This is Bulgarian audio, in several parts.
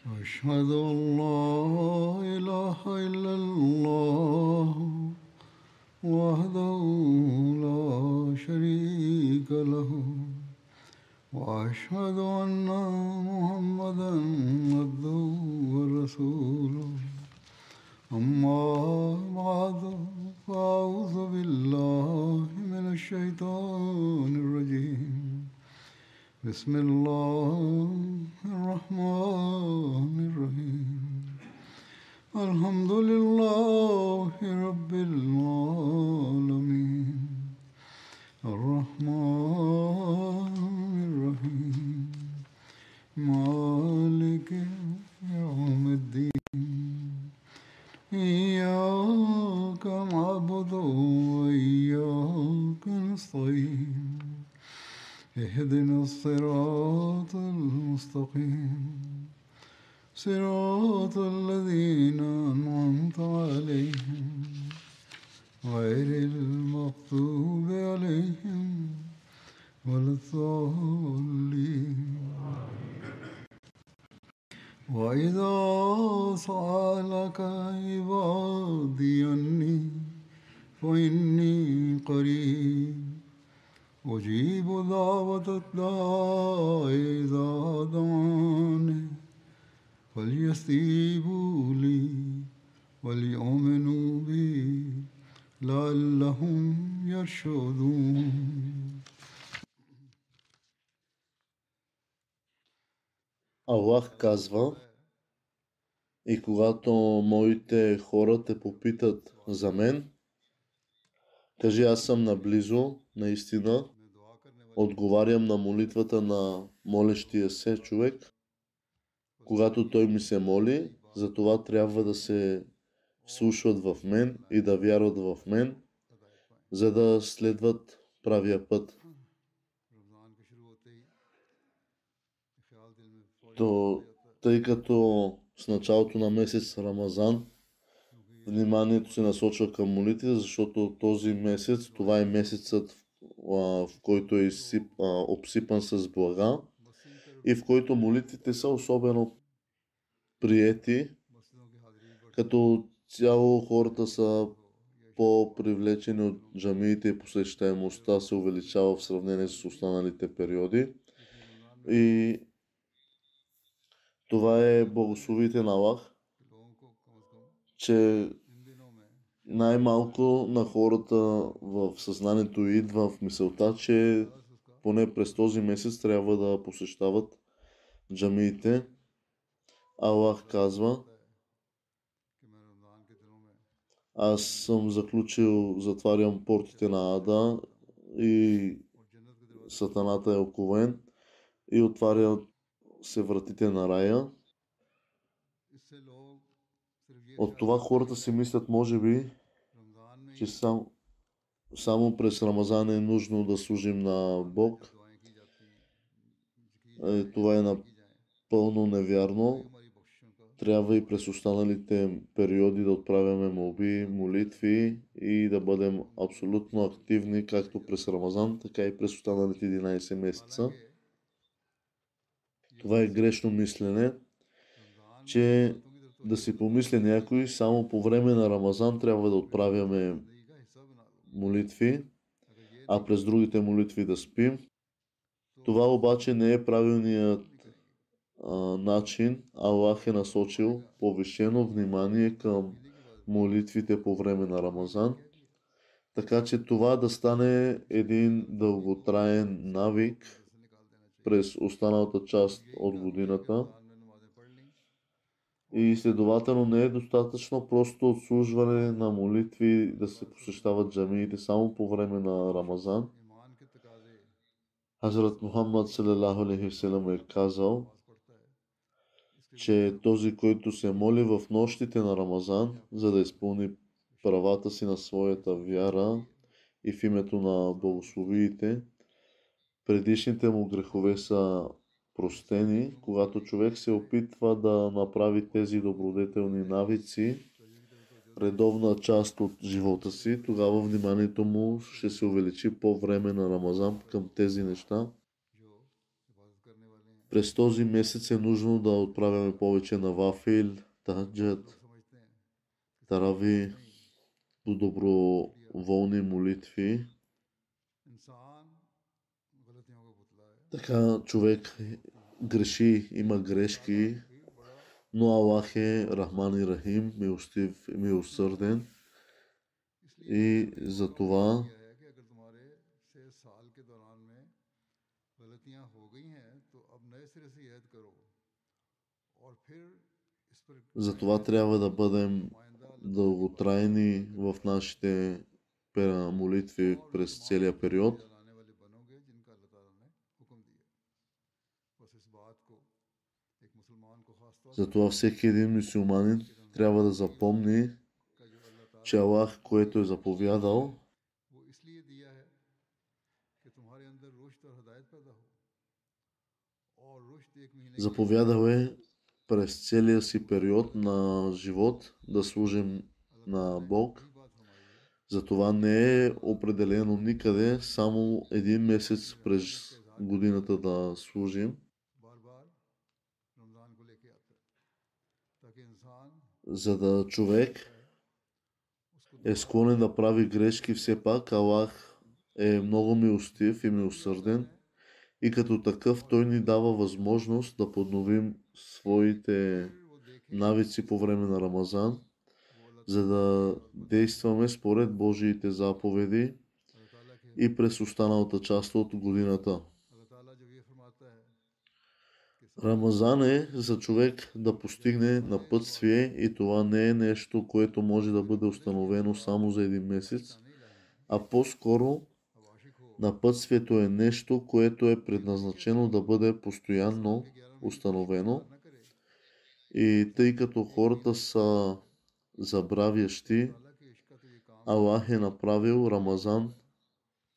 أشهد أن لا إله إلا الله وحده لا شريك له وأشهد أن محمدا عبده ورسوله أما بعد فأعوذ بالله من الشيطان الرجيم بسم الله الرحمن الرحيم الحمد لله رب العالمين الرحمن الرحيم مالك يوم الدين إياك نعبد وإياك نستعين اهدنا الصراط المستقيم صراط الذين أنعمت عليهم غير المغضوب عليهم ولا الضالين وإذا سألك عبادي عني فإني قريب أجيب دعوة الداع إذا دعاني فليستجيبوا لي وليؤمنوا بي لعلهم يرشدون. Аллах казва: и когато моите хора те попитат за мен, кажи, аз съм наблизо, наистина, отговарям на молитвата на молещия се човек. Когато той ми се моли, затова трябва да се вслушват в мен и да вярват в мен, за да следват правия път. Тъй като с началото на месец Рамазан вниманието се насочва към молитвите, защото този месец, това е месецът, в който е обсипан с блага и в който молитвите са особено приети. Като цяло хората са по-привлечени от джамиите и посещаемостта се увеличава в сравнение с останалите периоди. И това е благословите на Аллах, че най-малко на хората в съзнанието идва в мисълта, че поне през този месец трябва да посещават джамиите. Аллах казва: аз съм затварям портите на ада и сатаната е оковен и отваря се вратите на рая. От това хората си мислят, може би, че само през Рамазан е нужно да служим на Бог. Това е напълно невярно. Трябва и през останалите периоди да отправяме молби, молитви и да бъдем абсолютно активни, както през Рамазан, така и през останалите 11 месеца. Това е грешно мислене, че да си помисли някой, само по време на Рамазан трябва да отправяме молитви, а през другите молитви да спим. Това обаче не е правилният начин. Аллах е насочил повишено внимание към молитвите по време на Рамазан, така че това да стане един дълготраен навик през останалата част от годината. И следователно не е достатъчно просто отслужване на молитви да се посещават джамиите само по време на Рамазан. Хазрат Мухаммад салалаху алейхи ва салям е казал, че този, който се моли в нощите на Рамазан, за да изпълни правата си на своята вяра и в името на благословиите, предишните му грехове са простени. Когато човек се опитва да направи тези добродетелни навици редовна част от живота си, тогава вниманието му ще се увеличи по време на Рамазан към тези неща. През този месец е нужно да отправяме повече навафил, таджат, тарави, до доброволни молитви. Така човек греши, има грешки, но Аллах е Рахман и Рахим, милостив и милосърден. И за това трябва да бъдем дълготрайни в нашите молитви през целия период. Затова всеки един мюсюлманин трябва да запомни, че Аллах, което е заповядал, заповядал е през целия си период на живот да служим на Бог. Затова не е определено никъде само един месец през годината да служим. За да човек е склонен да прави грешки, все пак Аллах е много милостив и милосърден и като такъв той ни дава възможност да подновим своите навици по време на Рамазан, за да действаме според Божиите заповеди и през останалата част от годината. Рамазан е за човек да постигне напътствие и това не е нещо, което може да бъде установено само за един месец, а по-скоро напътствието е нещо, което е предназначено да бъде постоянно установено. И тъй като хората са забравящи, Аллах е направил Рамазан,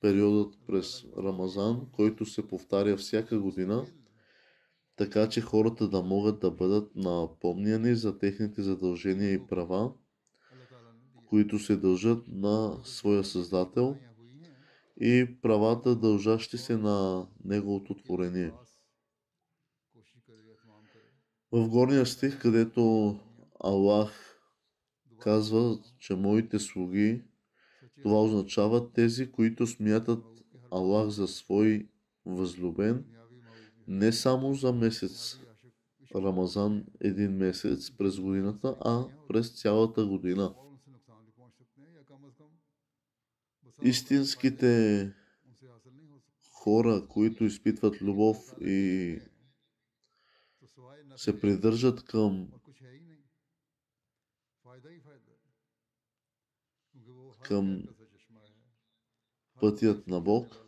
периодът през Рамазан, който се повтаря всяка година, така че хората да могат да бъдат напомняни за техните задължения и права, които се дължат на своя Създател и правата, дължащи се на Неговото творение. В горния стих, където Аллах казва, че моите слуги, това означава тези, които смятат Аллах за свой възлюбен, не само за месец Рамазан, един месец през годината, а през цялата година. Истинските хора, които изпитват любов и се придържат към пътят на Бог,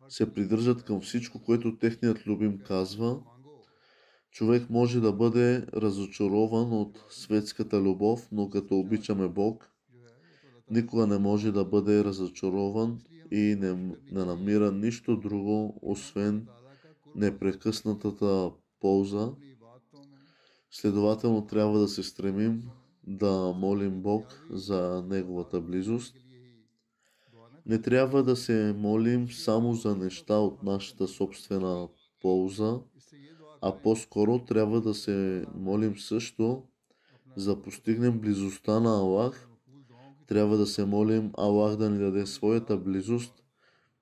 се придържат към всичко, което техният любим казва, човек може да бъде разочарован от светската любов, но като обичаме Бог, никога не може да бъде разочарован и не намира нищо друго, освен непрекъснатата полза. Следователно трябва да се стремим да молим Бог за Неговата близост. Не трябва да се молим само за неща от нашата собствена полза, а по-скоро трябва да се молим също за постигнем близостта на Аллах. Трябва да се молим Аллах да ни даде своята близост,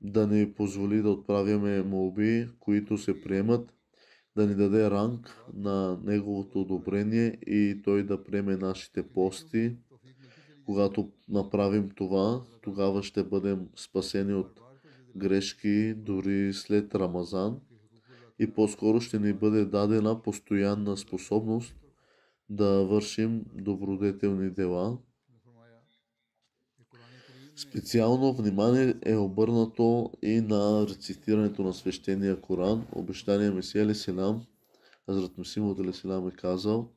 да ни позволи да отправяме молби, които се приемат, да ни даде ранг на Неговото одобрение и Той да приеме нашите пости. Когато направим това, тогава ще бъдем спасени от грешки дори след Рамазан и по-скоро ще ни бъде дадена постоянна способност да вършим добродетелни дела. Специално внимание е обърнато и на рецитирането на свещения Коран. Обещания Месия алейхиссалам, Хазрат Мусим ауд алейхиссалам е казал,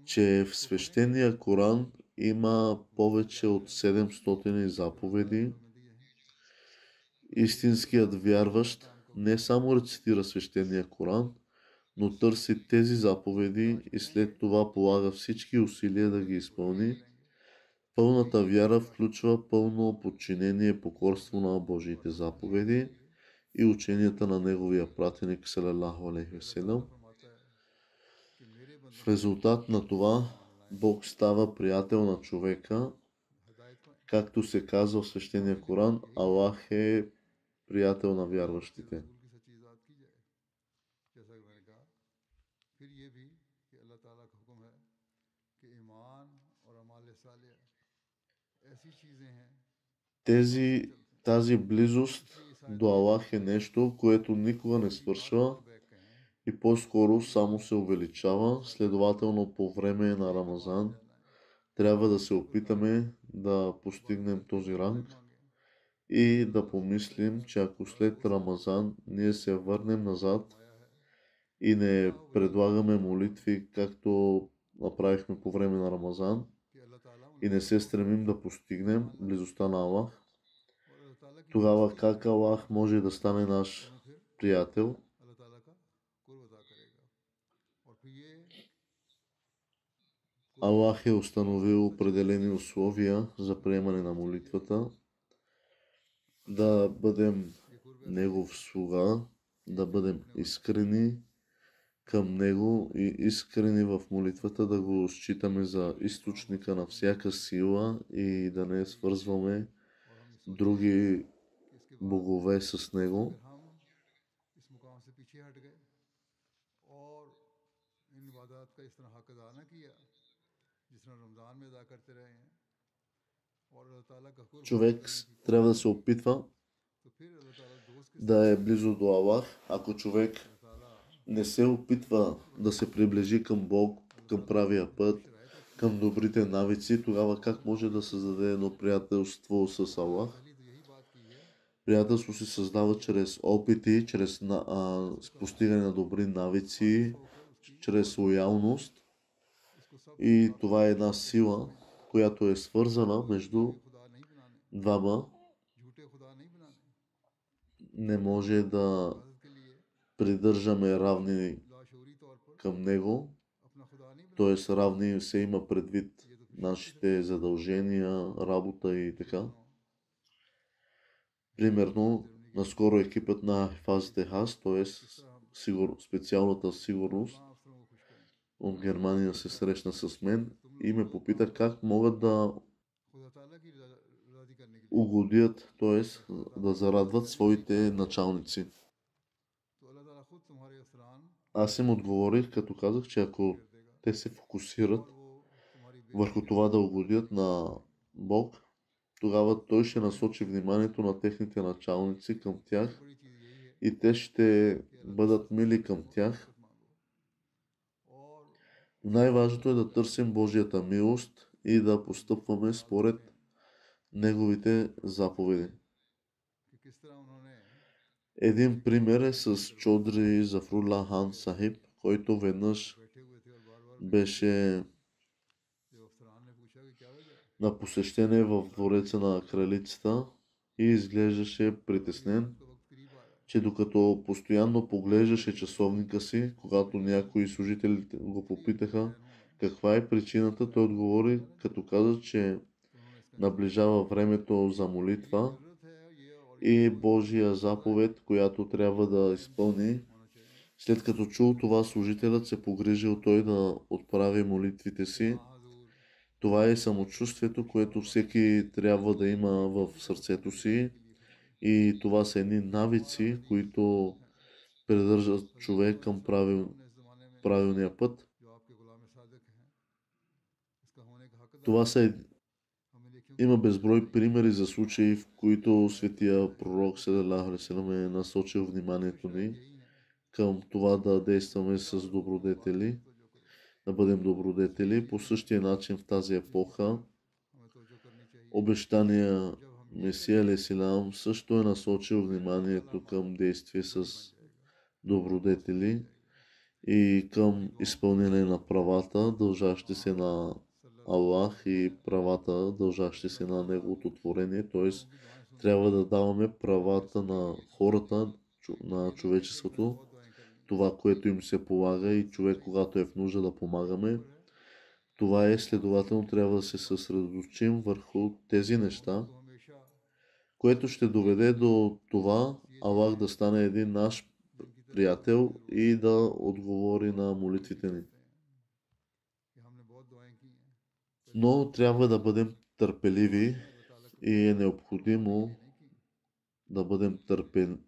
че в свещения Коран има повече от 700 заповеди. Истинският вярващ не само рецитира свещения Коран, но търси тези заповеди и след това полага всички усилия да ги изпълни. Пълната вяра включва пълно подчинение и покорство на Божиите заповеди и ученията на неговия пратеник салалаху алейхи васелям. В резултат на това Бог става приятел на човека, както се казва в свещения Коран, Аллах е приятел на вярващите. Тази близост до Аллах е нещо, което никога не свършва и по-скоро само се увеличава. Следователно, по време на Рамазан трябва да се опитаме да постигнем този ранг и да помислим, че ако след Рамазан ние се върнем назад и не предлагаме молитви, както направихме по време на Рамазан, и не се стремим да постигнем близостта на Аллах, тогава как Аллах може да стане наш приятел? Аллах е установил определени условия за приемане на молитвата, да бъдем Негов слуга, да бъдем искрени към Него и искрени в молитвата, да го считаме за източника на всяка сила и да не свързваме други богове с Него. Човек трябва да се опитва да е близо до Аллах. Ако човек не се опитва да се приближи към Бог, към правия път, към добрите навици, тогава как може да създаде едно приятелство с Аллах? Приятелство се създава чрез опити, чрез постигане на добри навици, чрез лоялност. И това е една сила, която е свързана между двама. Не може да придържаме равни към Него, т.е. равни се има предвид нашите задължения, работа и така. Примерно, наскоро екипът на Хифазите Хас, т.е. специалната сигурност от Германия се срещна с мен и ме попита как могат да угодят, т.е. да зарадват своите началници. Аз им отговорих, като казах, че ако те се фокусират върху това да угодят на Бог, тогава Той ще насочи вниманието на техните началници към тях и те ще бъдат мили към тях. Най-важното е да търсим Божията милост и да постъпваме според Неговите заповеди. Един пример е с Чодри Зафрулла Хан Сахиб, който веднъж беше на посещение в двореца на кралицата и изглеждаше притеснен, че докато постоянно поглеждаше часовника си, когато някои служители го попитаха каква е причината, той отговори, като каза, че наближава времето за молитва и Божия заповед, която трябва да изпълни. След като чул това, служителят се погрижил той да отправи молитвите си. Това е самочувствието, което всеки трябва да има в сърцето си. И това са едни навици, които придържат човек към правилния път. Има безброй примери за случаи, в които светия пророк салалаху алейхи ва салям е насочил вниманието ни към това да действаме с добродетели, да бъдем добродетели. По същия начин в тази епоха обещания Месия алейхиссалам също е насочил вниманието към действие с добродетели и към изпълнение на правата, дължащи се на Аллах и правата, дължащи се на Неговото творение. Т.е. трябва да даваме правата на хората, на човечеството, това, което им се полага и човек, когато е в нужда, да помагаме. Това следователно трябва да се съсредоточим върху тези неща, което ще доведе до това Аллах да стане един наш приятел и да отговори на молитвите ни. Но трябва да бъдем търпеливи и е необходимо да бъдем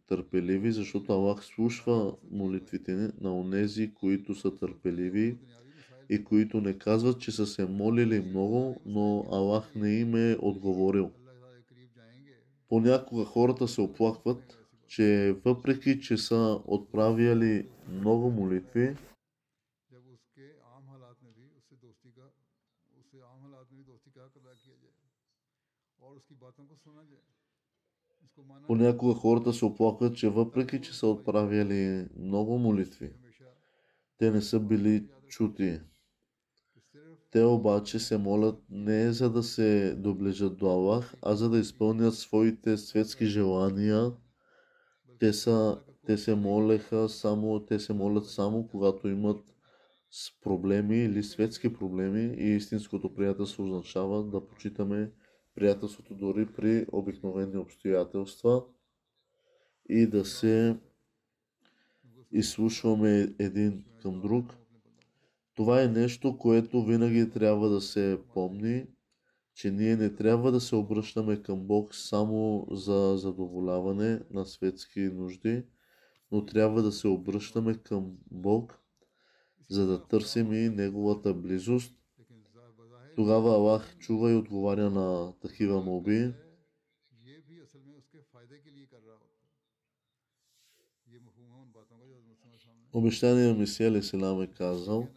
търпеливи, защото Аллах слушва молитвите ни на онези, които са търпеливи и които не казват, че са се молили много, но Аллах не им е отговорил. Понякога хората се оплакват, че въпреки, че са отправяли много молитви, понякога хората се оплакват, че въпреки, че са отправяли много молитви, те не са били чути. Те обаче се молят не за да се доближат до Аллах, а за да изпълнят своите светски желания. Те се молят само когато имат проблеми или светски проблеми и истинското приятелство означава да почитаме приятелството дори при обикновени обстоятелства и да се изслушваме един към друг. Това е нещо, което винаги трябва да се помни, че ние не трябва да се обръщаме към Бог само за задоволяване на светски нужди, но трябва да се обръщаме към Бог, за да търсим и Неговата близост. Тогава Аллах чува и отговаря на такива молби. Обещания Месия алейхиссалам е казал,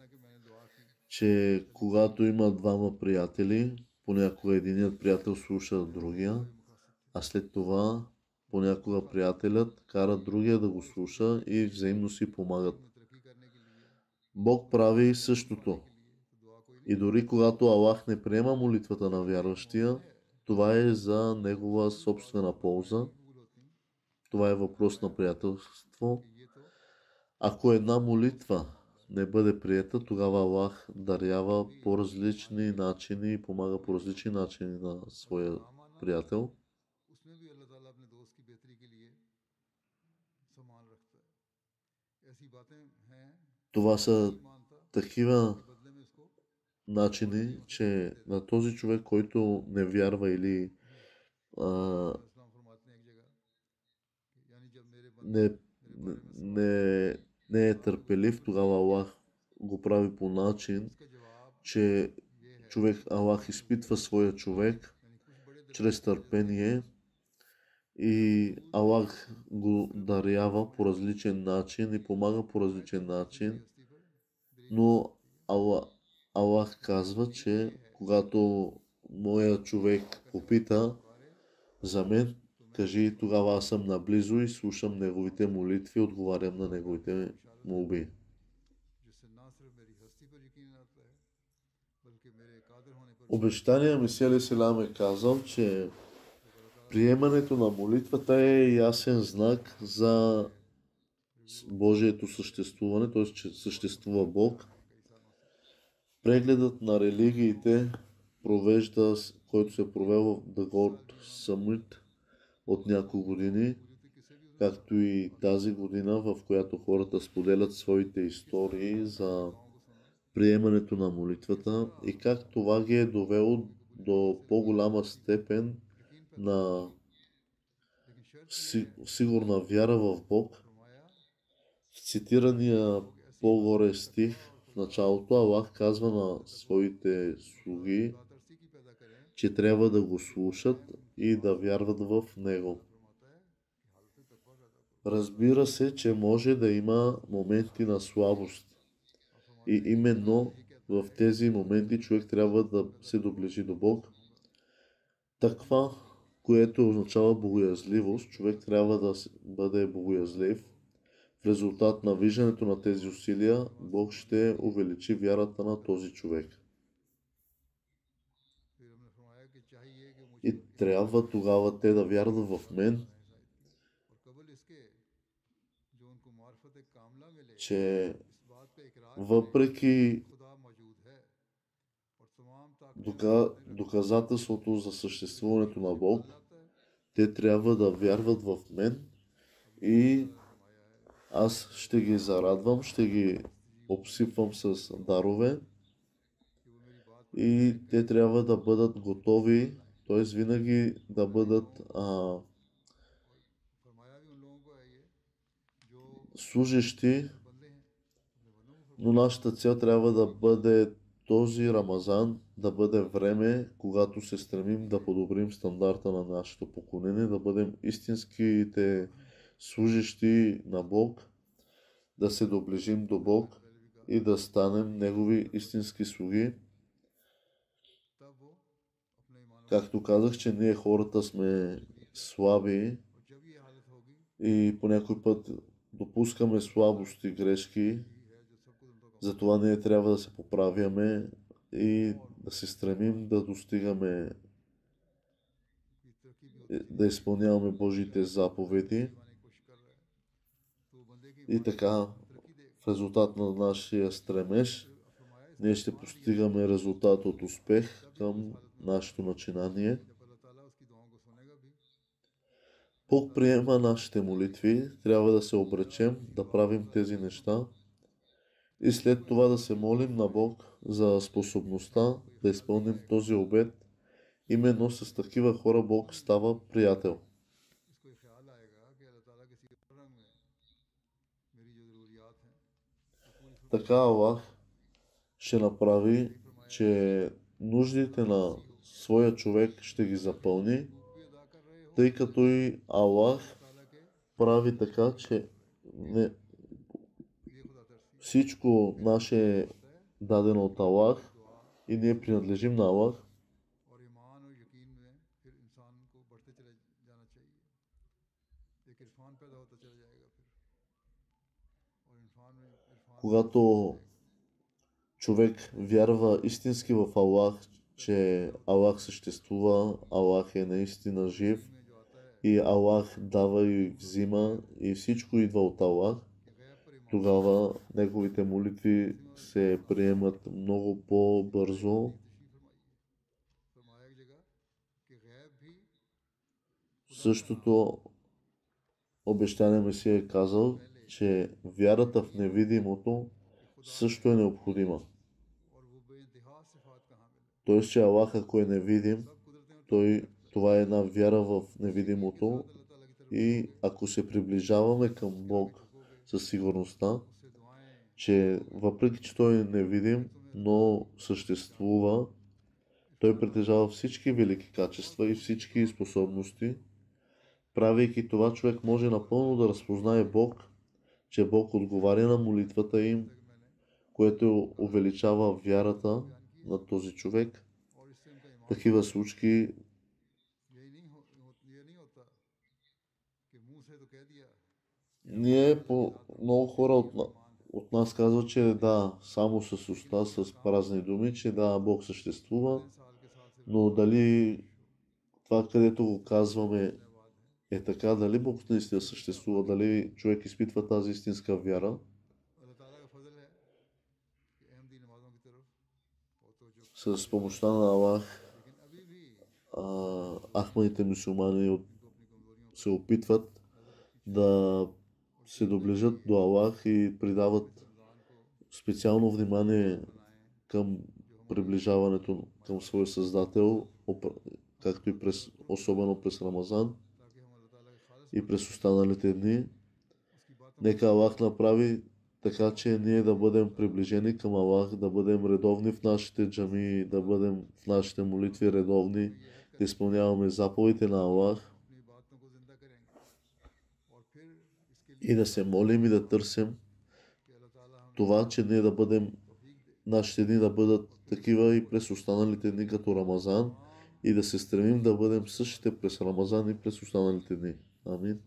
че когато има двама приятели, понякога единият приятел слуша другия, а след това понякога приятелят кара другия да го слуша и взаимно си помагат. Бог прави същото. И дори когато Аллах не приема молитвата на вярващия, това е за негова собствена полза. Това е въпрос на приятелство. Ако една молитва не бъде приета, тогава Аллах дарява по различни начини и помага по различни начини на своя приятел. Това са такива начини, че на този човек, който не вярва или не, не е търпелив, тогава Аллах го прави по начин, че Аллах изпитва своя човек чрез търпение и Аллах го дарява по различен начин и помага по различен начин. Но Аллах казва, че когато моя човек попита за мен, кажи, тогава аз съм наблизо и слушам неговите молитви, отговарям на неговите молби. Обещания Месия алейхиссалам е казал, че приемането на молитвата е ясен знак за Божието съществуване, т.е. че съществува Бог. Прегледът на религиите който се провел в The God Summit от няколко години, както и тази година, в която хората споделят своите истории за приемането на молитвата и как това ги е довело до по-голяма степен на сигурна вяра в Бог. В цитирания по-горе стих в началото Аллах казва на своите слуги, че трябва да го слушат и да вярват в Него. Разбира се, че може да има моменти на слабост. И именно в тези моменти човек трябва да се доближи до Бог. Таква, което означава богоязливост, човек трябва да бъде богоязлив. В резултат на виждането на тези усилия, Бог ще увеличи вярата на този човек. И трябва тогава те да вярват в мен, че въпреки доказателството за съществуването на Бог, те трябва да вярват в мен и аз ще ги зарадвам, ще ги обсипвам с дарове и те трябва да бъдат готови, т.е. винаги да бъдат служещи, но нашата цел трябва да бъде този Рамазан да бъде време, когато се стремим да подобрим стандарта на нашето поколение, да бъдем истинските служещи на Бог, да се доближим до Бог и да станем Негови истински слуги. Както казах, че ние хората сме слаби и по някой път допускаме слабости и грешки, затова ние трябва да се поправяме и да се стремим да достигаме, да изпълняваме Божиите заповеди. И така, в резултат на нашия стремеж, ние ще постигаме резултат от успех към нашето начинание. Бог приема нашите молитви, трябва да се обречем да правим тези неща и след това да се молим на Бог за способността да изпълним този обет. Именно с такива хора Бог става приятел. Така Аллах ще направи, че нуждите на своя човек ще ги запълни, тъй като и Аллах прави така, че всичко наше е дадено от Аллах и ние принадлежим на Аллах. Когато човек вярва истински в Аллах, че Аллах съществува, Аллах е наистина жив и Аллах дава и взима и всичко идва от Аллах, тогава неговите молитви се приемат много по-бързо. Същото обещание Месия е казал, че вярата в невидимото също е необходима. Тоест, че Аллах, ако е невидим, това е една вяра в невидимото и ако се приближаваме към Бог със сигурността, че въпреки, че Той е невидим, но съществува, Той притежава всички велики качества и всички способности. Правейки това, човек може напълно да разпознае Бог, че Бог отговаря на молитвата им, което увеличава вярата на този човек. Такива случаи много хора от нас казват, че да, само с уста, с празни думи, че да, Бог съществува, но дали това, където го казваме, е така, дали Бог наистина съществува, дали човек изпитва тази истинска вяра. С помощта на Аллах, ахмадите мюсюлмани се опитват да се доближат до Аллах и придават специално внимание към приближаването към своя Създател, както и особено през Рамазан и през останалите дни. Нека Аллах направи така, че ние да бъдем приближени към Аллах, да бъдем редовни в нашите джамии, да бъдем в нашите молитви редовни, да изпълняваме заповедите на Аллах и да се молим и да търсим това, че ние да бъдем, нашите дни да бъдат такива и през останалите дни като Рамазан и да се стремим да бъдем същите през Рамазан и през останалите дни. Амин.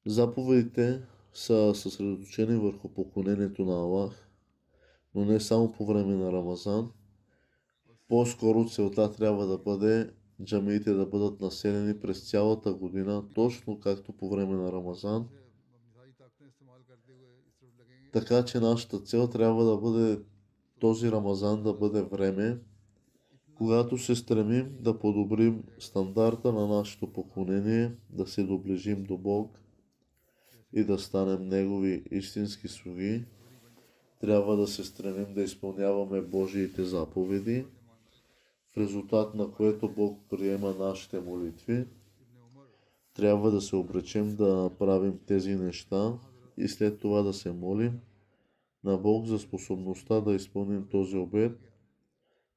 Заповедите са съсредоточени върху поклонението на Аллах, но не само по време на Рамазан. По-скоро целта трябва да бъде джамиите да бъдат населени през цялата година, точно както по време на Рамазан. Така че нашата цел трябва да бъде този Рамазан да бъде време, Когато се стремим да подобрим стандарта на нашето поклонение, да се доближим до Бог и да станем Негови истински слуги, трябва да се стремим да изпълняваме Божиите заповеди, в резултат на което Бог приема нашите молитви. Трябва да се обречем да правим тези неща и след това да се молим на Бог за способността да изпълним този обет.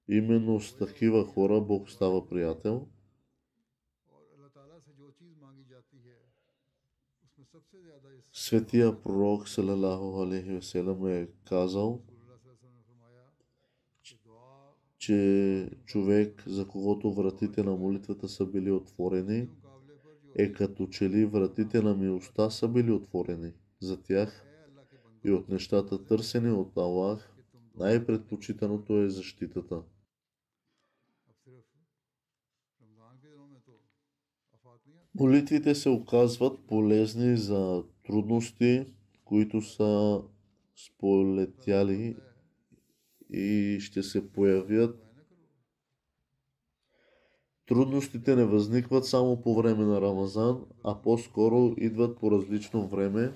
Именно с такива хора Бог става приятел. Светия пророк салалаху алейхи веселам е казал, че човек, за когото вратите на молитвата са били отворени, е като че ли вратите на милостта са били отворени за тях и от нещата търсени от Аллах, най-предпочитаното е защитата. Молитвите се оказват полезни за трудности, които са сполетяли и ще се появят. Трудностите не възникват само по време на Рамазан, а по-скоро идват по различно време,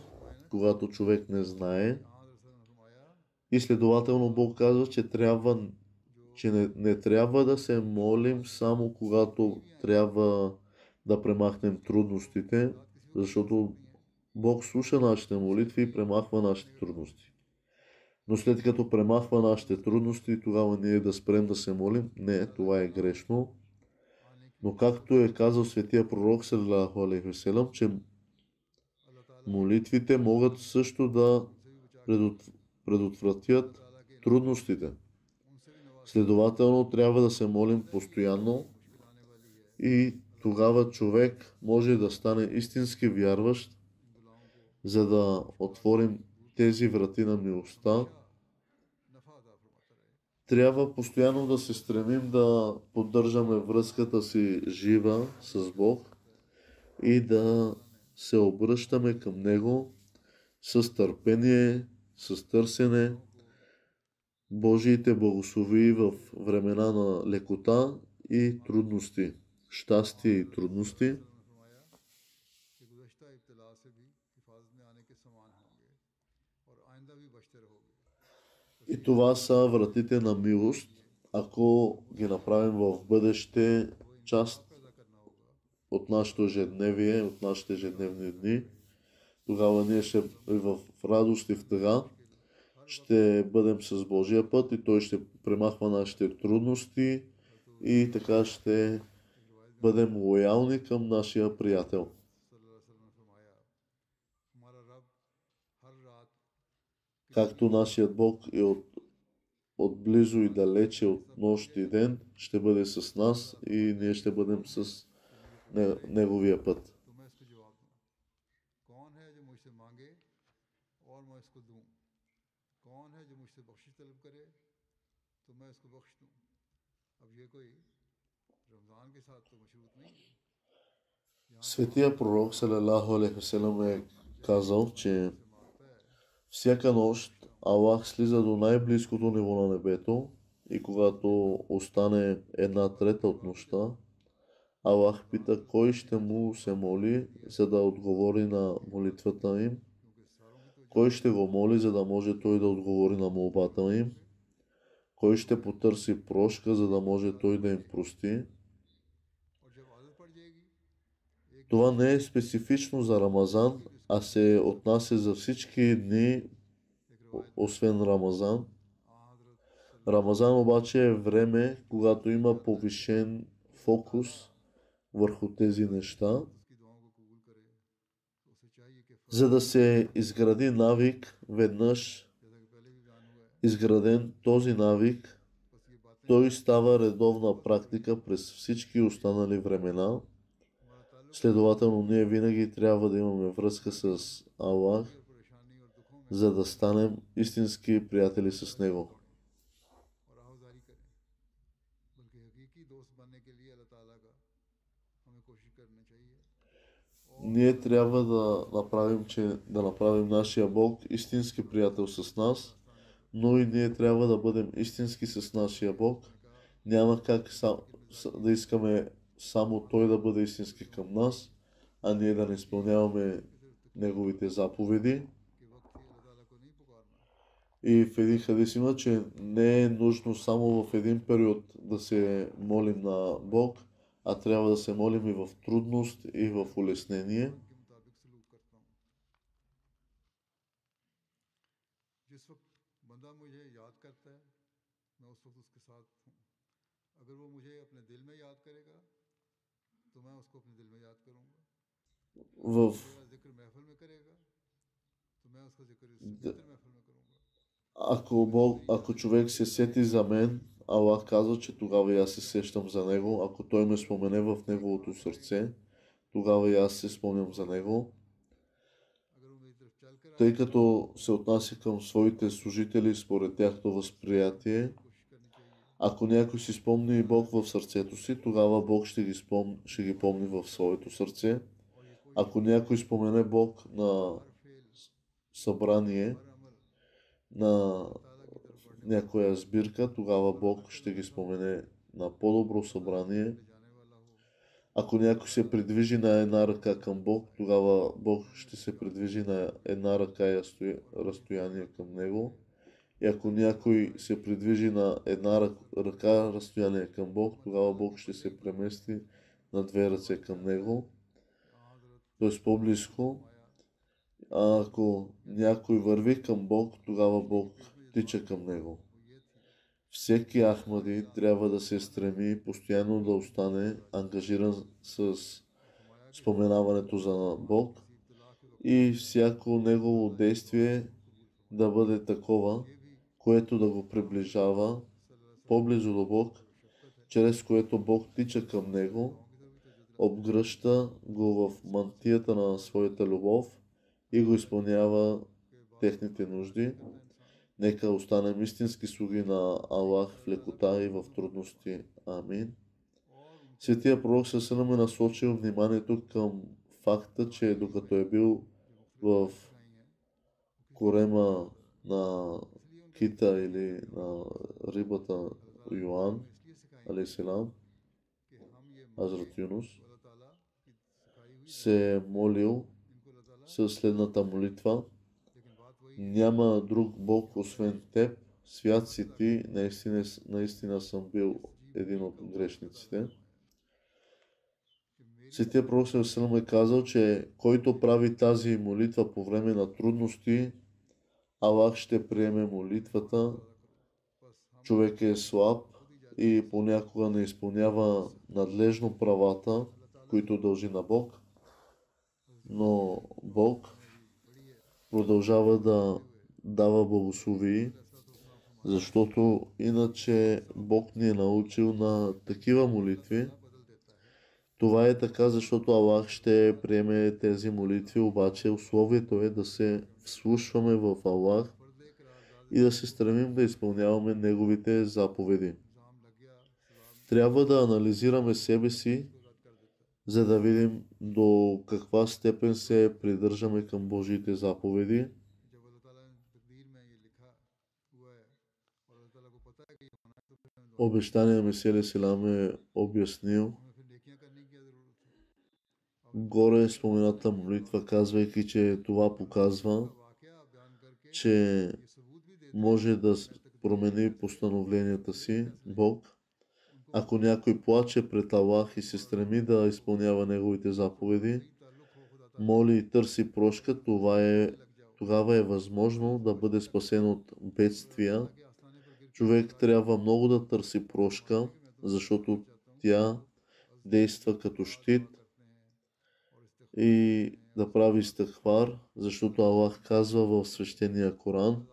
когато човек не знае. И следователно Бог казва, че не трябва да се молим само когато трябва да премахнем трудностите, защото Бог слуша нашите молитви и премахва нашите трудности. Но след като премахва нашите трудности, тогава ние да спрем да се молим. Не, това е грешно. Но както е казал светия пророк саллалаху алейхи веселам, че молитвите могат също да предотвратят трудностите. Следователно трябва да се молим постоянно и тогава човек може да стане истински вярващ, за да отворим тези врати на милостта. Трябва постоянно да се стремим да поддържаме връзката си жива с Бог и да се обръщаме към Него с търпение, с търсене Божиите благослови в времена на лекота и трудности, щастие и трудности. И това са вратите на милост. Ако ги направим в бъдеще част от нашето ежедневие, от нашите ежедневни дни, тогава ние ще в радост и в тъга ще бъдем с Божия път и Той ще премахва нашите трудности и така ще бъдем лоялни към нашия приятел. Както нашият Бог е отблизо и далече от нощ и ден, ще бъде с нас и ние ще бъдем с Неговия път. Светия пророк салалаху алейхи веселам е казал, че всяка нощ Аллах слиза до най-близкото ниво на небето и когато остане 1/3 от нощта, Аллах пита кой ще му се моли, за да отговори на молитвата им, кой ще го моли, за да може той да отговори на молбата им, кой ще потърси прошка, за да може той да им прости. Това не е специфично за Рамазан, а се отнася за всички дни, освен Рамазан. Рамазан обаче е време, когато има повишен фокус върху тези неща, за да се изгради навик веднъж изграден този навик, той става редовна практика през всички останали времена. Следователно, ние винаги трябва да имаме връзка с Аллах, за да станем истински приятели с Него. Ние трябва да направим нашия Бог истински приятел с нас, но и ние трябва да бъдем истински с нашия Бог. Няма как да искаме само Той да бъде истински към нас, а ние да не изпълняваме Неговите заповеди. И в един хадис има, че не е нужно само в един период да се молим на Бог, а трябва да се молим и в трудност, и в улеснение. В... Ако човек се сети за мен, Аллах казва, че тогава и аз се сещам за него. Ако той ме спомене в неговото сърце, тогава и аз се спомням за него. Тъй като се отнася към своите служители според тяхното възприятие, ако някой си спомни Бог в сърцето си, тогава Бог ще ги помни в своето сърце. Ако някой спомене Бог на събрание, на някоя сбирка, тогава Бог ще ги спомене на по-добро събрание. Ако някой се придвижи на една ръка към Бог, тогава Бог ще се придвижи на една ръка и разстояние към него. И ако някой се придвижи на една ръка разстояние към Бог, тогава Бог ще се премести на две ръце към него, т.е. по-близко. А ако някой върви към Бог, тогава Бог тича към него. Всеки Ахмади трябва да се стреми постоянно да остане ангажиран с споменаването за Бог и всяко негово действие да бъде такова, което да го приближава по-близо до Бог, чрез което Бог тича към него, обгръща го в мантията на своята любов и го изпълнява техните нужди. Нека останем истински слуги на Аллах в лекота и в трудности. Амин. Светия пророк Сасанам е насочил вниманието към факта, че докато е бил в корема на кита или на рибата Йоан, алейхиссалам, Хазрат Юнус, се е молил със следната молитва: няма друг Бог освен Теб, свят си Ти, наистина съм бил един от грешниците. Светия пророк Сасанам е казал, че който прави тази молитва по време на трудности, Аллах ще приеме молитвата. Човек е слаб и понякога не изпълнява надлежно правата, които дължи на Бог, но Бог продължава да дава благословии, защото иначе Бог ни е научил на такива молитви. Това е така, защото Аллах ще приеме тези молитви, обаче условието е да се вслушваме в Аллах и да се стремим да изпълняваме Неговите заповеди. Трябва да анализираме себе си, за да видим до каква степен се придържаме към Божиите заповеди. Обещания Месия Селам е обяснил горе е спомената молитва, казвайки, че това показва, че може да промени постановленията си Бог. Ако някой плаче пред Аллах и се стреми да изпълнява Неговите заповеди, моли и търси прошка, тогава е възможно да бъде спасен от бедствия. Човек трябва много да търси прошка, защото тя действа като щит, и да прави истихфар, защото Аллах казва в свещения Коран: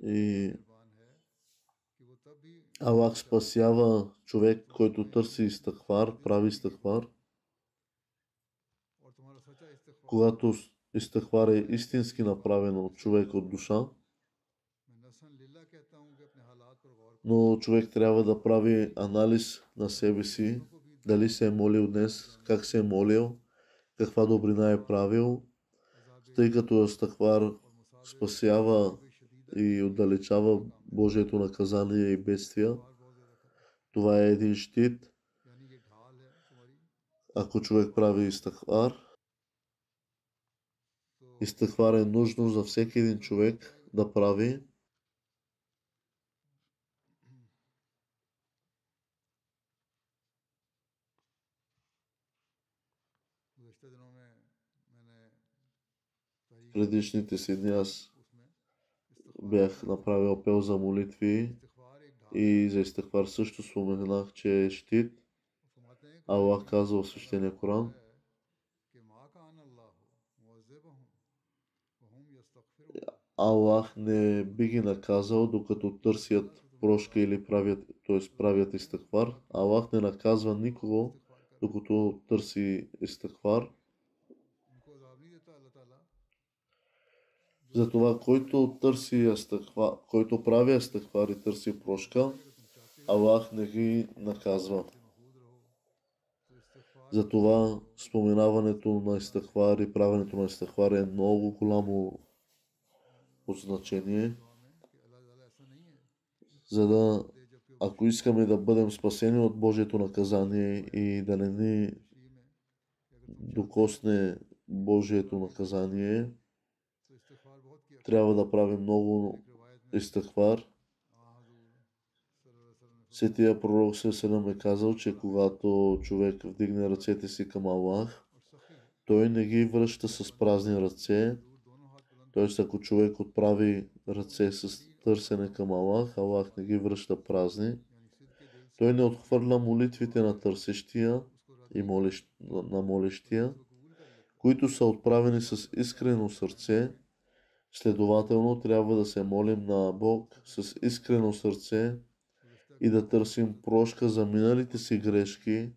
и Аллах спасява човек, който търси истихфар, прави истихфар. Когато истихфар е истински направен от човек от душа, но човек трябва да прави анализ на себе си, дали се е молил днес, как се е молил, каква добрина е правил, тъй като истихфар спасява и отдалечава Божието наказание и бедствия. Това е един щит. Ако човек прави истихфар, истихфар е нужно за всеки един човек да прави. Предишните си дни аз бях направил апел за молитви и за истихфар също споменах, че е щит. Аллах казва в свещения Коран: Аллах не би ги наказал, докато търсят прошка или правят истихфар. Аллах не наказва никого, докато търси истихфар. Затова, който прави истихфар и търси прошка, Аллах не ги наказва. Затова споменаването на истихфар и правенето на истихфар е много голямо от значение, за да, ако искаме да бъдем спасени от Божието наказание и да не ни докосне Божието наказание, трябва да правим много истихфар. Светия пророк Селем е казал, че когато човек вдигне ръцете си към Аллах, той не ги връща с празни ръце. Т.е. ако човек отправи ръце с търсене към Аллах, Аллах не ги връща празни. Той не отхвърля молитвите на търсещия и на молещия, които са отправени с искрено сърце. Следователно трябва да се молим на Бог с искрено сърце и да търсим прошка за миналите си грешки,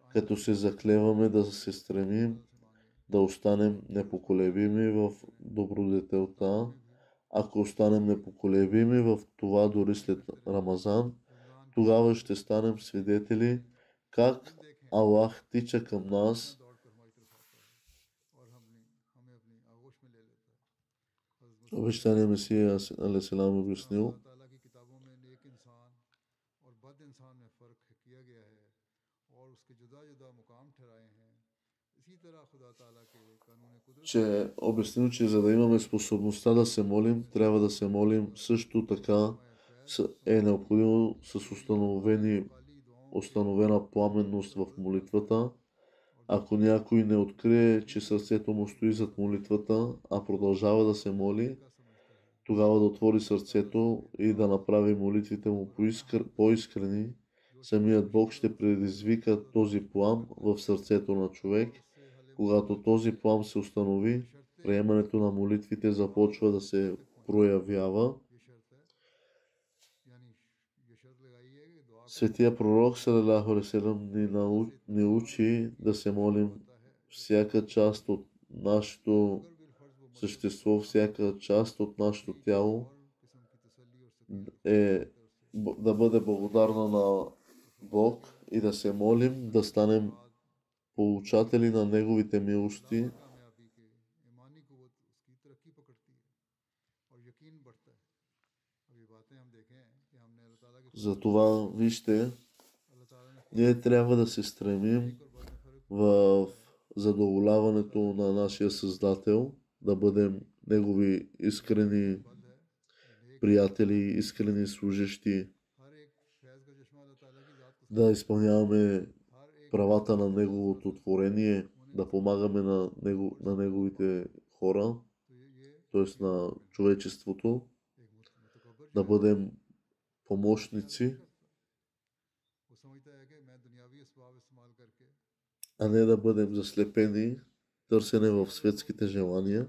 като се заклеваме да се стремим да останем непоколебими в добродетелта. Ако останем непоколебими в това дори след Рамазан, тогава ще станем свидетели как Аллах тича към нас. Обещания Месия алейхиссалам обяснил: че за да имаме способността да се молим, трябва да се молим също така. Е необходимо с установена пламенност в молитвата. Ако някой не открие, че сърцето му стои зад молитвата, а продължава да се моли, тогава да отвори сърцето и да направи молитвите му по-искрени. Самият Бог ще предизвика този плам в сърцето на човек. Когато този плам се установи, приемането на молитвите започва да се проявява. Светия пророк салалаху алейхи ва салям ни учи да се молим всяка част от нашето същество, всяка част от нашето тяло е да бъде благодарна на Бог и да се молим да станем получатели на Неговите милости. Затова, вижте, ние трябва да се стремим в задоволяването на нашия Създател, да бъдем Негови искрени приятели, искрени служещи, да изпълняваме правата на Неговото творение, да помагаме на Неговите хора, т.е. на човечеството, да бъдем помощници, а не да бъдем заслепени, търсене в светските желания.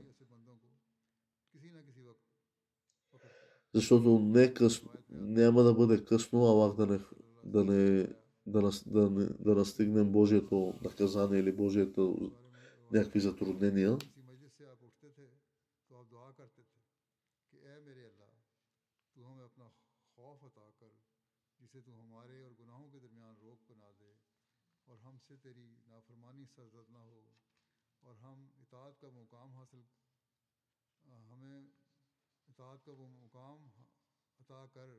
Защото няма да бъде късно Аллах да настигнем Божието наказание или Божието някакви затруднения. इताअत का वो मुकाम अता कर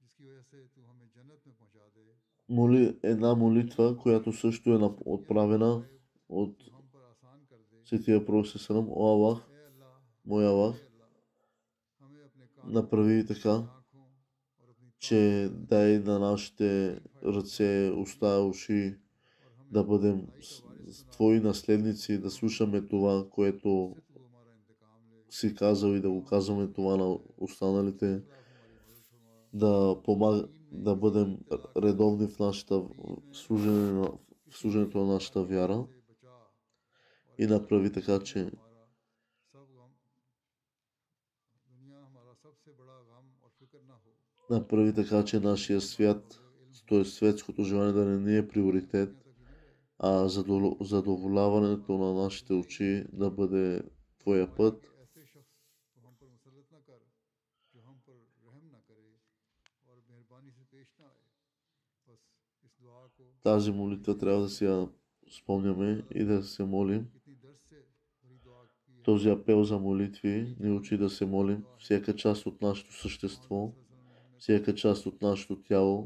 जिसकी वजह से तू हमें जन्नत में पहुंचा दे। Една молитва, която също е या अल्लाह отправена गायब от तू हम पर आसान कर दे। Светия Пророк Сесалам: О Аллах, ए अल्लाह мой Аллах, ए अल्लाह हमें अपने कानों, направи अपनी така, आंखों और अपनी че ताकत дай на нашите की हिफाजत ръце, फरमा уста, уши और हमें да бъдем भलाई का वारिस बना Твои दे наследници, да और हम слушаме това, което उससे तू हमारा इंतकाम ले си казал и да जो го हमसे казваме दुश्मनी това на रखता है उसके останалите, खिलाफ हमारी मदद फरमा да दीन में да किसी को бъдем मुब्तला कर редовни в нашата दीन в में служене на, в किसी служенето на बेगुनाह нашата की वजह вяра से बचा और и या अल्लाह направи така, че दुनिया हमारा सबसे बड़ा गम और फिक्र ना हो направи така, че और нашия हमारा свят, मबलग इल्म हो т.е. светското желание да не ни е और वो приоритет, दुनिया तक ही न रहे а और हमारी задоволяването दुआओं на की нашите कबूलियत यही очи है да бъде तो Твоя फरमाया път. कि ऐसे शख्स को हम पर मुसल्लत न कर जो हम पर रहम न करे और मेहरबानी से पेश ना आए बस इस दुआ को Тази молитва हमेशा трябва да याद си रखें я अल्लाह спомняме ताला и से да се молим. कितनी दर्द से भरी दुआ की है Този апел за कितनी молитви ни जान учи да се भरी молим दुआ है всяка част от нашето मोहम्मद същество, सल्लल्लाहु अलैहि वसल्लम ने हमने कहा всяка част от нашето тяло,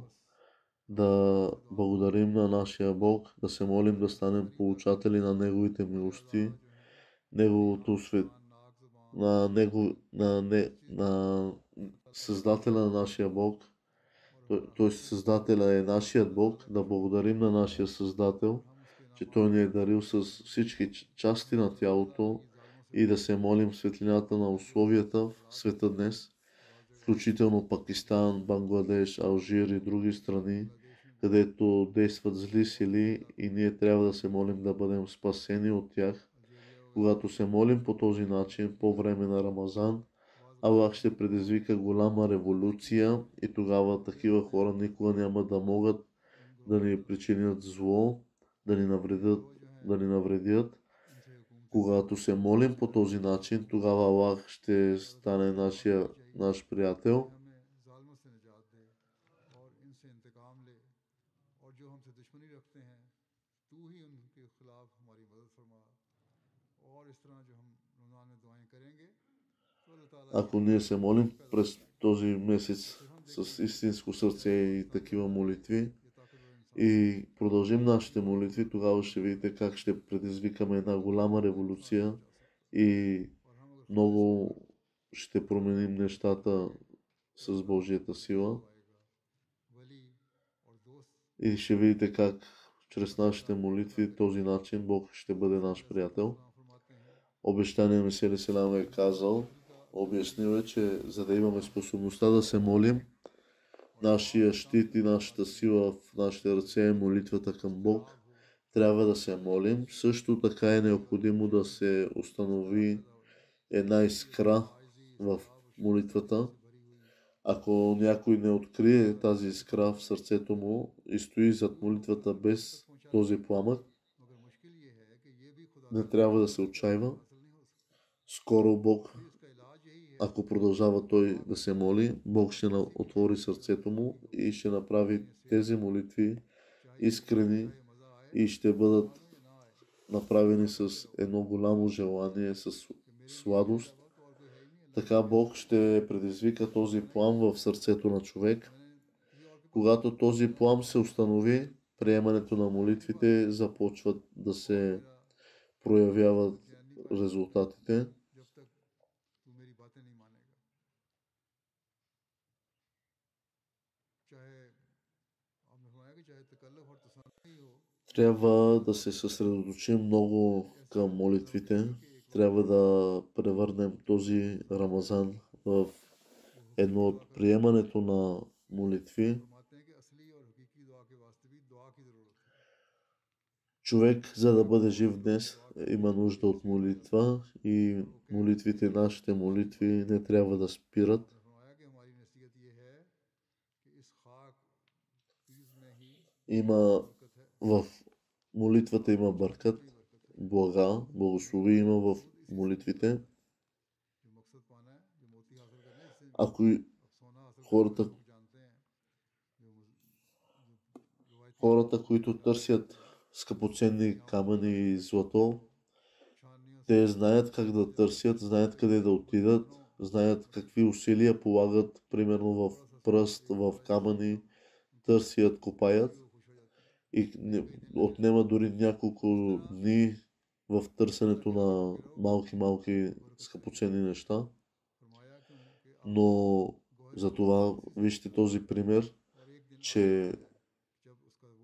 बस да ऐसे दुआओं को благодарим на нашия Бог, да се молим да हमारी станем सारी ताकत получатели на Неговите हमारे अज़ा милости, जो हैं यानी Неговото आँख свет, कान नाक ज़ुबान на दिल Него, на, не, हर चीज़ को на अल्लाह ताला ने Създателя на нашия Бог, और हमारा т.е. हर चीज़ को Създателя е нашият अल्लाह Бог, ताला да ने благодарим на нашия Създател, और हम उसके че इनामात Той ни का е дарил शुक्र с अदा करें всички части हमें на अल्लाह ताला тялото ये जालिमों से и да बचाए се молим в светлината на जो हमें условията в हलाक कर света दें днес, बाज़ जगह включително पाकिस्तान Пакистан, में Бангладеш, Алжир и други страни, बांग्लादेश में भी където действат зли और दूसरे сили и इलाकों में ние трябва да се молим да бъдем спасени от тях. अल्जीरिया वगैरह Когато се молим по този начин по време на Рамазан, बाज़ Аллах मुल्कों ще में предизвика голяма революция и тогава такива хора никога няма да могат इन да ग्रोहों की ни तरफ से причинят зло, да ни और ये навредят, ग्रोह जो हैं да ни навредят. इनसे हुकूमतें भी Когато се молим по शिकायत този करती начин, हैं тогава Аллах ще कि अल्लाह ताला стане से दुआ करनी चाहिए наш कि приятел. हमें जालिमों से निजात दे और इनसे इंतकाम ले और जो हमसे दुश्मनी रखते हैं तू ही उनके खिलाफ हमारी मदद फरमा और इस तरह जो हम रमज़ान में दुआएं करेंगे तो अल्लाह ताला Ако यही ние се यही молим पैदा през फरमाएगा този और месец फिर हम с देखेंगे истинско कि сърце जैसे и पाकिस्तान такива जो है молитви ये ताकतवर इंसान и продължим काफ़ी нашите और молитви, тогава ще видите как ще предизвикаме една голяма कोई नुकसान नहीं революция पहुंचा सकता и और हम अगर खालिश много होकर ще दुआ променим нещата करेंगे तो с अल्लाह Божията हमारी तरफ сила आएगा वली और दोस्त и ще видите как чрез बदले нашите का अदा молитви този करेंगे начин Бог ще бъде наш मसीह приятел. सलाम फरमाते हैं Обещание Месия Селам е कि हमें казал, दिल का обяснил е, че за да имаме दरवाज़ा способността да се молим, और दुआओं нашия से काम щит и करने нашата वाली сила в нашите ръце е молитвата към Бог. इसराब हो Трябва да се खालिश हो молим. Също така е उससे हमें необходимо да се इसराब установи पैदा होए една इसमें искра आयजी в इसराब और शर्मिंदगी молитвата. से भरी हुई Ако някой не अल्लाह открие ताला тази से искра в сърцето му и стои зад दूर होकर молитвата हमें तक без पहुंचाती този है пламък, मगर मुश्किल ये है कि ये भी खुदा не ताला трябва की да се मदद के बगैर отчаива. हासिल नहीं हो सकता Скоро Бог, अभी उसका इलाज यही है ако продължава कि той दुआ да се करे моли, Бог ще और किसी की отвори तकलीफ से сърцето राजी му हो и ще चाहे направи ये सेहत тези हो молитви चाहे ये दुख हो искрени चाहे मज़ा आए и ще бъдат मानो या ना आए направени दुआ с करते रहो едно голямо желание, с कि मेरे लिए अकेला сладост. वक्त और कोई है ही नहीं अल्लाह के Така सिवा Бог ще предизвика और този मैंने плам в сърцето на човек. मैंने किसी और के पास Когато този मांगना है плам се установи, приемането उससे на मांगने के बाद молитвите започват да और се मेरा проявяват ध्यान नहीं पाएगा резултатите. जब तक तू मेरी बातें नहीं मानेगा चाहे आपने फरमाया कि चाहे तकल्लुफ और तसन्नी हो Трябва да се съсредоточим много कि ऐसा към молитвите. नहीं कि एक वक्त Трябва है да превърнем този Рамазан в वो едно हकीकी दुआ от करने वाला приемането на और молитви. फरमाते हैं कि असली और हकीकी दुआ के वास्ते भी दुआ की ज़रूरत है Човек, за да бъде और жив जो लोग днес, दुआ करते има हैं उनकी нужда от नसीहतें करते हैं молитва и और वो कहते हैं молитвите, нашите कि इस молитви वक्त не трябва да спират. आपने फरमाया कि हमारी नसीहत ये है कि इस खाक चीज़ में ही Има बरकत है в молитвата има खाक चीज़ में бъркат, ही बरकत है блага, благослови има в मकसूद इसी से मिलता молитвите. है जो मकसद पाना है जो मोती हासिल करना है इससे मिलता Ако है и अब सोना हासिल करने का хората, तो हम जानते हैं जो रिवायती хората, तरीकों से които हासिल किया търсят जाता है скъпоценни यहाँ камъни и मुख्तलिफ злато, छानियों से те знаят как हासिल की да जाती है търсят, знаят къде да отидат, знаят какви усилия полагат, примерно в пръст, в камъни, търсят, копаят и отнема дори няколко дни в търсенето на малки скъпоценни неща. Но за това вижте този пример, че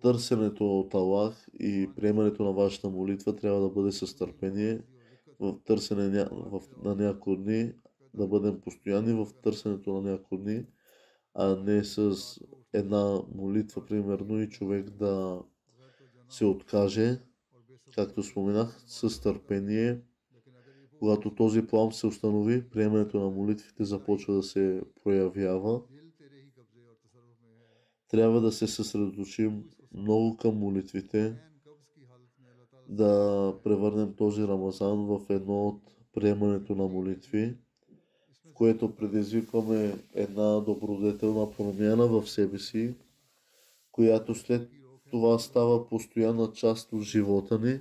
търсенето от Аллах и приемането на вашата молитва трябва да бъде с търпение, в търсене на няколко дни, да бъдем постоянни в търсенето на няколко дни, а не с една молитва, примерно, и човек да се откаже, както споменах, с търпение. Когато този план се установи, приемането на молитвите започва да се проявява. Трябва да се съсредоточим много към молитвите, да превърнем този Рамазан в едно от приемането на молитви, в което предизвикваме една добродетелна промяна в себе си, която след това става постоянна част от живота ни.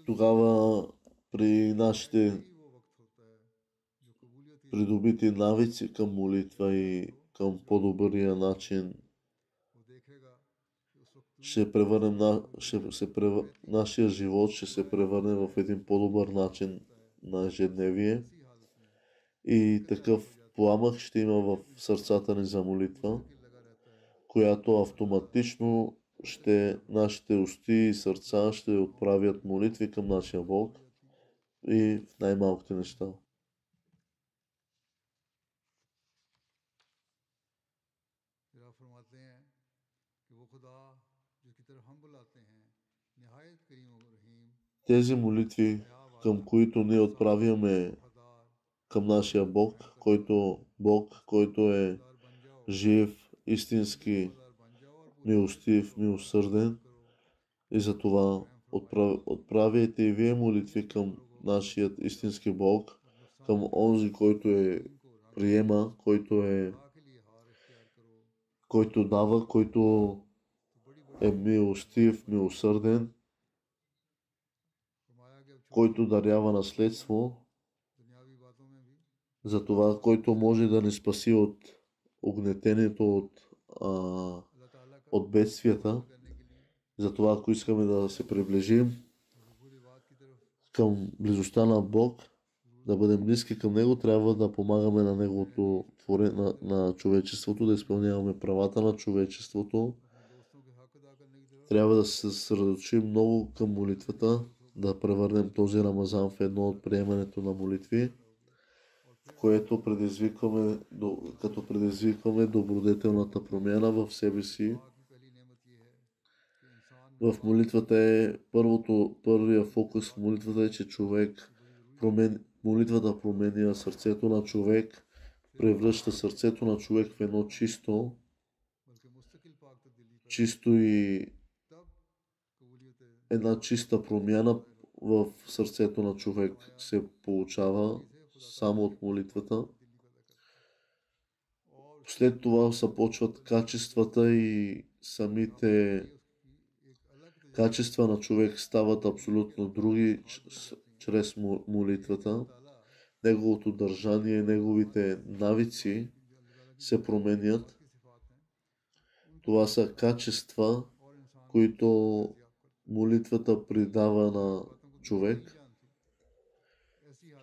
Тогава при нашите придобити навици към молитва и към по-добрия начин нашия живот ще се превърне в един по-добър начин на ежедневие и такъв пламък ще има в сърцата ни за молитва, която автоматично нашите усти и сърца ще отправят молитви към нашия Бог и в най-малките неща. Тези молитви, към които ние отправяме към нашия Бог, който е жив, истински, милостив, милосърден, и затова отправяйте и вие молитви към нашият истински Бог, към онзи, който приема, който дава, който е милостив, милосърден, който дарява наследство, за това, който може да ни спаси от огнетението, от бедствията. Затова, ако искаме да се приближим към близостта на Бог, да бъдем близки към Него, трябва да помагаме на Неговото творене, на човечеството, да изпълняваме правата на човечеството. Трябва да се съсредоточим много към молитвата, да превърнем този Рамазан в едно от приемането на молитви, което предизвикваме добродетелната промяна в себе си. В молитвата първия фокус в молитвата е, че молитвата променя сърцето на човек, превръща сърцето на човек в едно чисто и една чиста промяна в сърцето на човек се получава само от молитвата. След това започват качествата и самите качества на човек стават абсолютно други чрез молитвата. Неговото държание, неговите навици се променят. Това са качества, които молитвата придава на човек.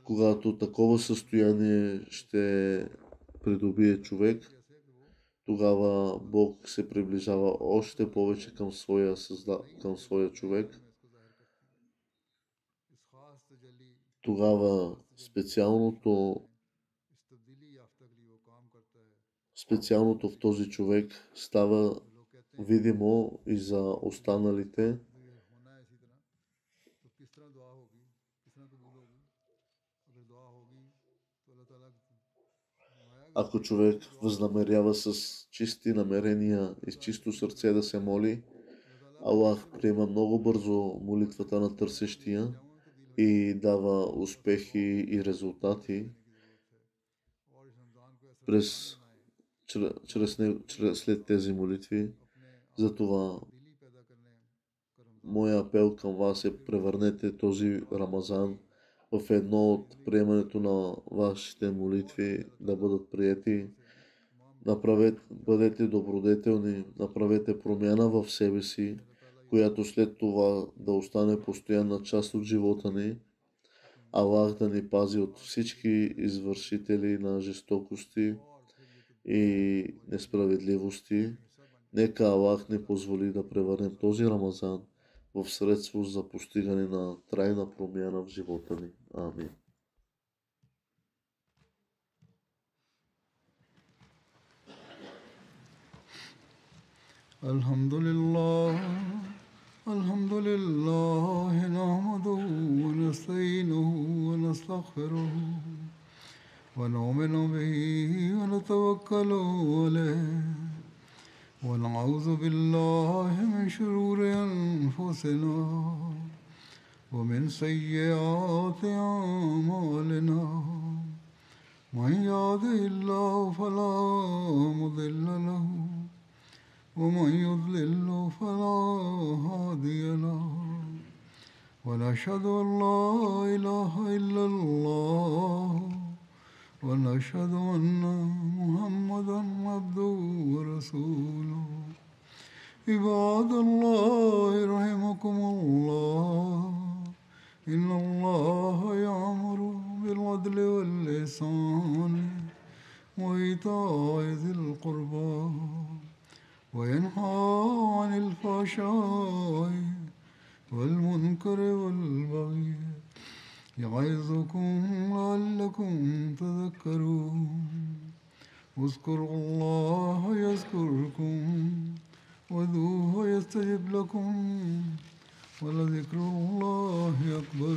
Когато такова състояние ще придобие човек, тогава Бог се приближава още повече към своя човек. Тогава специалното в този човек става видимо и за останалите. Ако човек възнамерява с чисти намерения и с чисто сърце да се моли, Аллах приема много бързо молитвата на търсещия и дава успехи и резултати след тези молитви. Затова моя апел към вас е: превърнете този Рамазан в едно от приемането на вашите молитви да бъдат приети. Бъдете добродетелни, направете промяна в себе си, която след това да остане постоянна част от живота ни. Аллах да ни пази от всички извършители на жестокости и несправедливости. Нека Аллах ни позволи да превърнем този Рамазан в средство за постигане на трайна промяна в живота ни. Амин. الحمد لله نحمده ونستعينه ونستغفره ونؤمن به ونتوكل عليه ونعوذ بالله من شرور أنفسنا ومن سيئات أعمالنا من يهده الله فلا مضل له ومن يضلل فلا هادي له ونشهد أن لا إله إلا الله ونشهد أن محمدا عبده ورسوله عباد الله رحمكم الله إن الله يأمر بالعدل والإحسان وإيتاء ذي القربى وينهى عن الفحشاء والمنكر والبغي يعظكم لعلكم تذكرون اذكروا الله يذكركم وادعوه يستجب لكم ولذكر الله أكبر